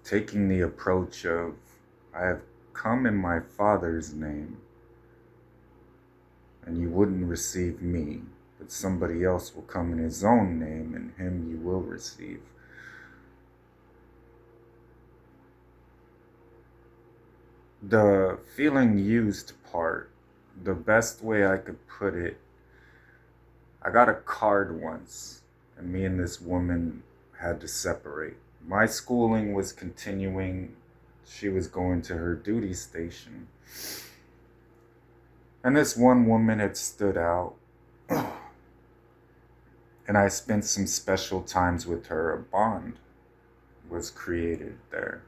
taking the approach of, I have come in my Father's name, and you wouldn't receive me, but somebody else will come in his own name, and him you will receive. The feeling used part, the best way I could put it, I got a card once, and me and this woman had to separate. My schooling was continuing. She was going to her duty station. And this one woman had stood out. And I spent some special times with her. A bond was created there.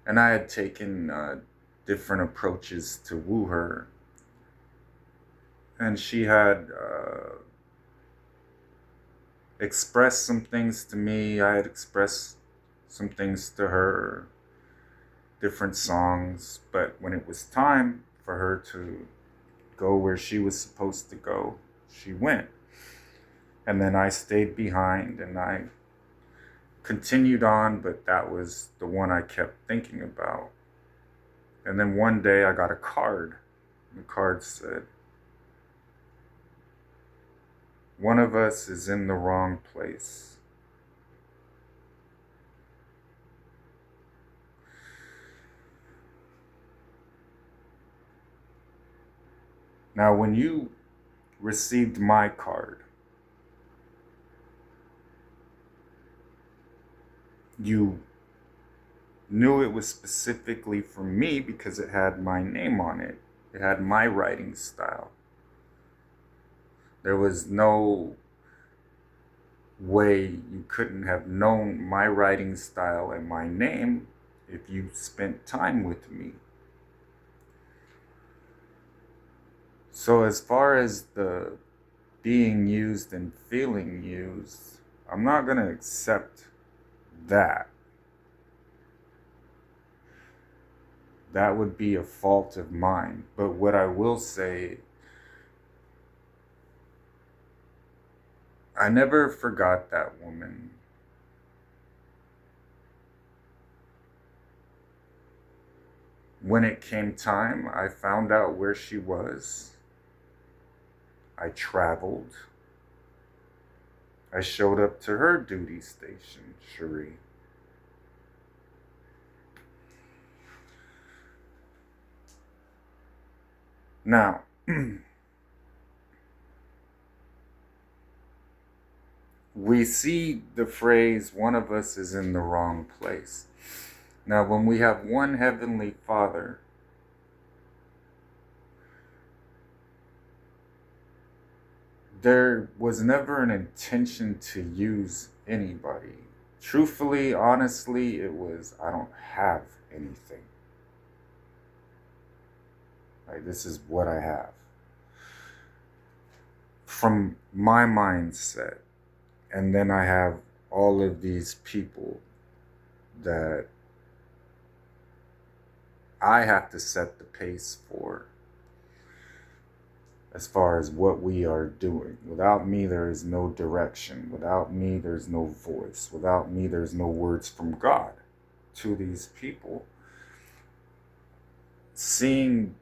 And I had taken different approaches to woo her. And she had expressed some things to me. I had expressed some things to her, different songs. But when it was time for her to go where she was supposed to go, she went. And then I stayed behind and I continued on, but that was the one I kept thinking about. And then one day I got a card. The card said, one of us is in the wrong place. Now, when you received my card, you knew it was specifically for me because it had my name on it. It had my writing style. There was no way you couldn't have known my writing style and my name if you spent time with me. So as far as the being used and feeling used, I'm not going to accept that. That would be a fault of mine. But what I will say, I never forgot that woman. When it came time, I found out where she was. I traveled. I showed up to her duty station, Cherie. Now, we see the phrase, one of us is in the wrong place. Now, when we have one Heavenly Father, there was never an intention to use anybody. Truthfully, honestly, it was, I don't have anything. Like, this is what I have. From my mindset. And then I have all of these people that I have to set the pace for as far as what we are doing. Without me, there is no direction. Without me, there's no voice. Without me, there's no words from God to these people. Seeing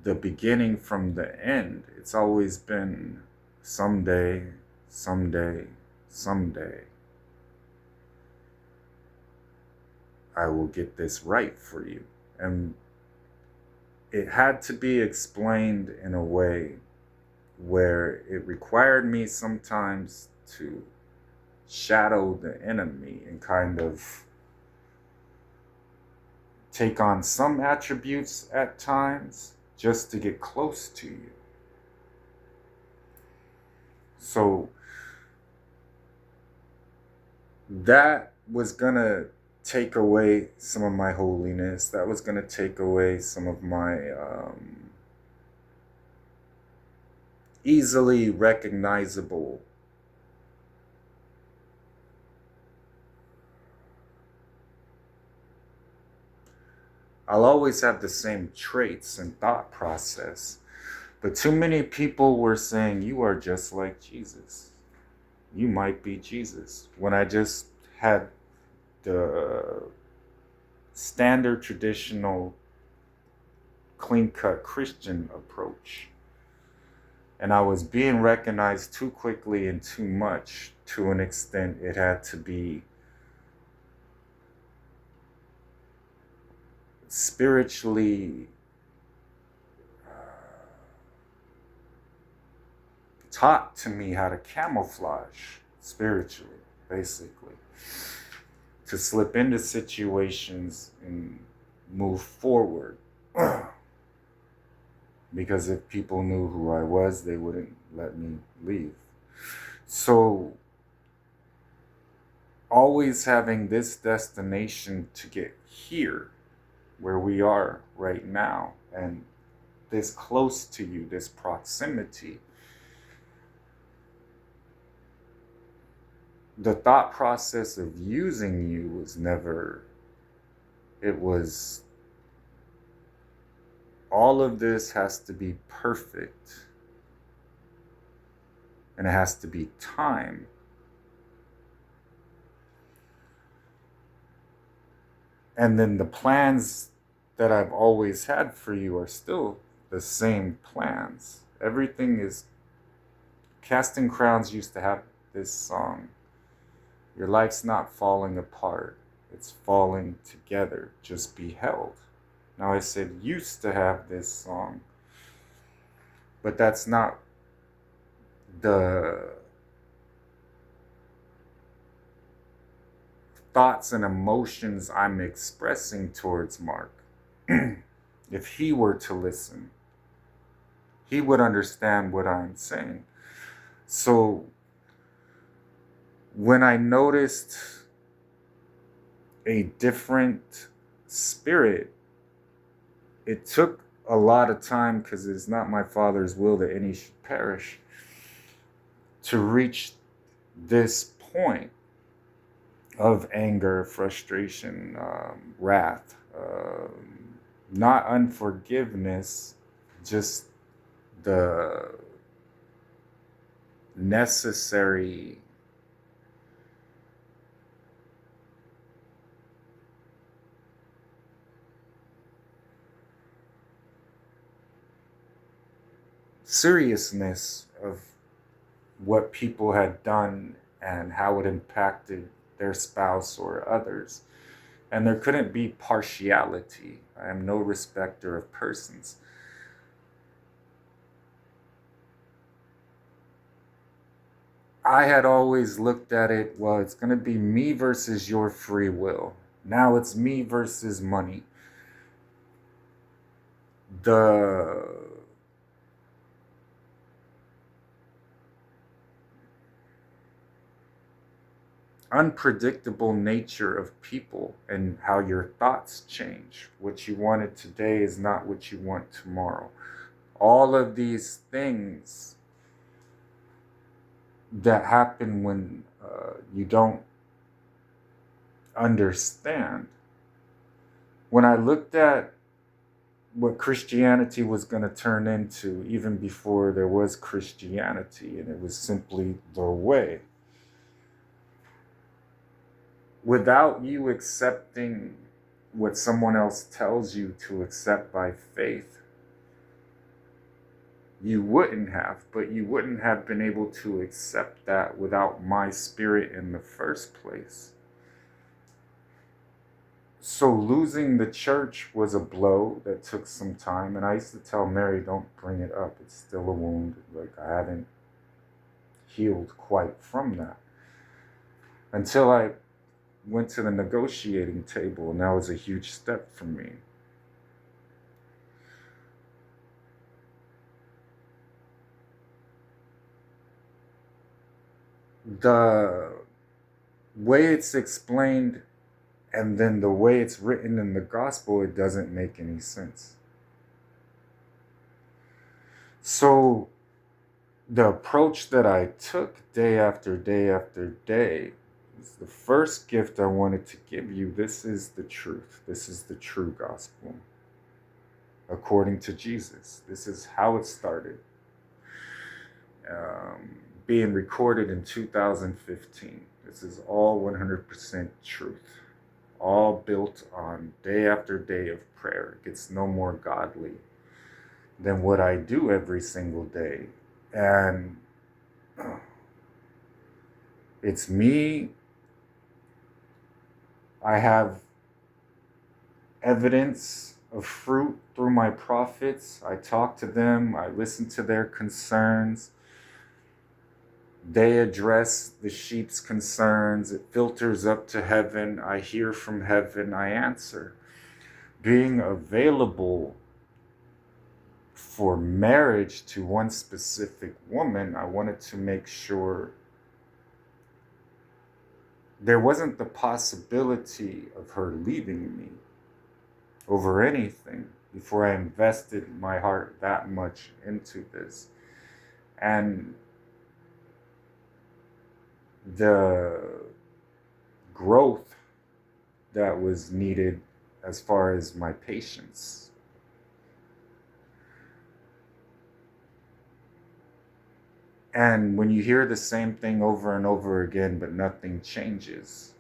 the beginning from the end, it's always been someday, someday, someday, I will get this right for you. And it had to be explained in a way where it required me sometimes to shadow the enemy and kind of take on some attributes at times just to get close to you. So that was gonna take away some of my holiness. That was gonna take away some of my easily recognizable I'll always have the same traits and thought process. But too many people were saying, you are just like Jesus. You might be Jesus. When I just had the standard, traditional, clean-cut Christian approach. And I was being recognized too quickly and too much, to an extent it had to be spiritually taught to me how to camouflage spiritually, basically, to slip into situations and move forward. Because if people knew who I was, they wouldn't let me leave. So always having this destination to get here, where we are right now, and this close to you, this proximity, the thought process of using you was never, it was, all of this has to be perfect, and it has to be time. And then the plans that I've always had for you are still the same plans. Everything is, Casting Crowns used to have this song, your life's not falling apart, it's falling together, just be held. Now I said used to have this song, but that's not the thoughts and emotions I'm expressing towards Mark. If he were to listen, he would understand what I'm saying. So when I noticed a different spirit, it took a lot of time, because it's not my Father's will that any should perish, to reach this point of anger, frustration, wrath, not unforgiveness, just the necessary seriousness of what people had done and how it impacted their spouse or others. And there couldn't be partiality. I am no respecter of persons. I had always looked at it, well, it's going to be me versus your free will. Now it's me versus money. The unpredictable nature of people and how your thoughts change. What you wanted today is not what you want tomorrow. All of these things that happen when you don't understand. When I looked at what Christianity was going to turn into, even before there was Christianity, and it was simply the way, without you accepting what someone else tells you to accept by faith, you wouldn't have, but you wouldn't have been able to accept that without my spirit in the first place. So losing the church was a blow that took some time, and I used to tell Mary, don't bring it up, it's still a wound, like I haven't healed quite from that. Until I went to the negotiating table, and that was a huge step for me. The way it's explained and then the way it's written in the gospel, it doesn't make any sense. So the approach that I took day after day after day is the first gift I wanted to give you. This is the truth. This is the true gospel. According to Jesus. This is how it started. Being recorded in 2015. This is all 100% truth. all built on day after day of prayer. It gets no more godly than what I do every single day. And it's me. I have evidence of fruit through my prophets. I talk to them. I listen to their concerns. They address the sheep's concerns. It filters up to heaven. I hear from heaven. I answer. Being available for marriage to one specific woman, I wanted to make sure there wasn't the possibility of her leaving me over anything before I invested my heart that much into this. And the growth that was needed as far as my patience. And when you hear the same thing over and over again, but nothing changes,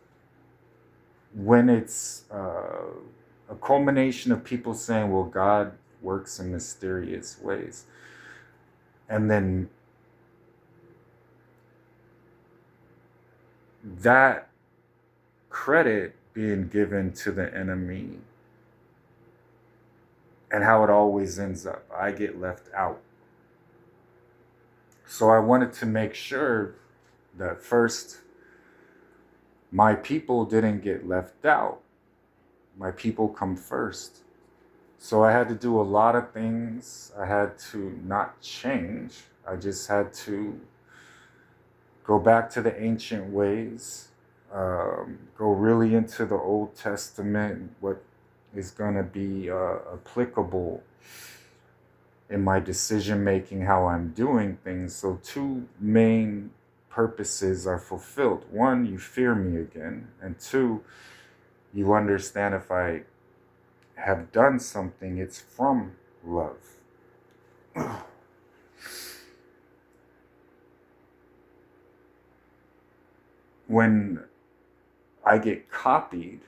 when it's a culmination of people saying, well, God works in mysterious ways, and then that credit being given to the enemy, and how it always ends up, I get left out. So I wanted to make sure that first, my people didn't get left out. My people come first. So I had to do a lot of things. I had to not change. I just had to go back to the ancient ways, go really into the Old Testament, what is going to be applicable in my decision making, how I'm doing things. So two main purposes are fulfilled. One, you fear me again. And two, you understand if I have done something, it's from love. When I get copied,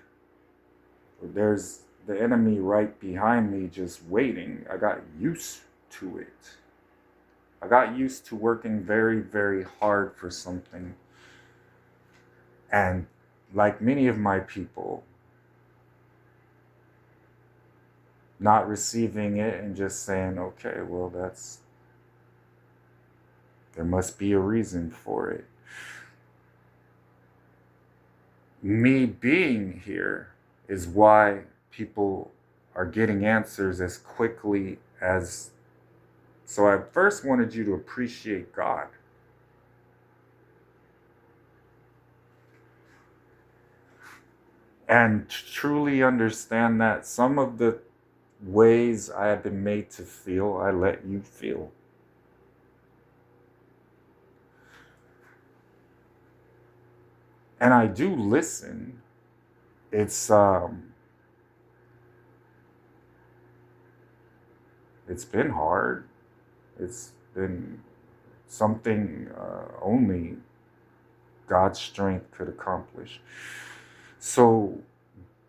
there's the enemy right behind me just waiting. I got used to it. I got used to working very, very hard for something. And like many of my people, not receiving it and just saying, okay, well, there must be a reason for it. Me being here is why people are getting answers as quickly as. So I first wanted you to appreciate God. And truly understand that some of the ways I have been made to feel, I let you feel. And I do listen. It's been hard. It's been something only God's strength could accomplish. So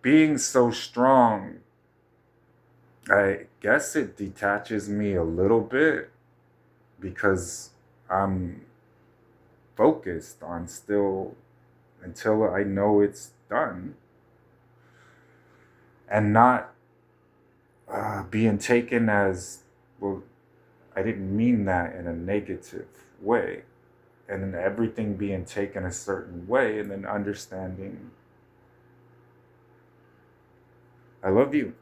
being so strong, I guess it detaches me a little bit because I'm focused on still until I know it's done, and not being taken as, well, I didn't mean that in a negative way, and then everything being taken a certain way, and then understanding I love you.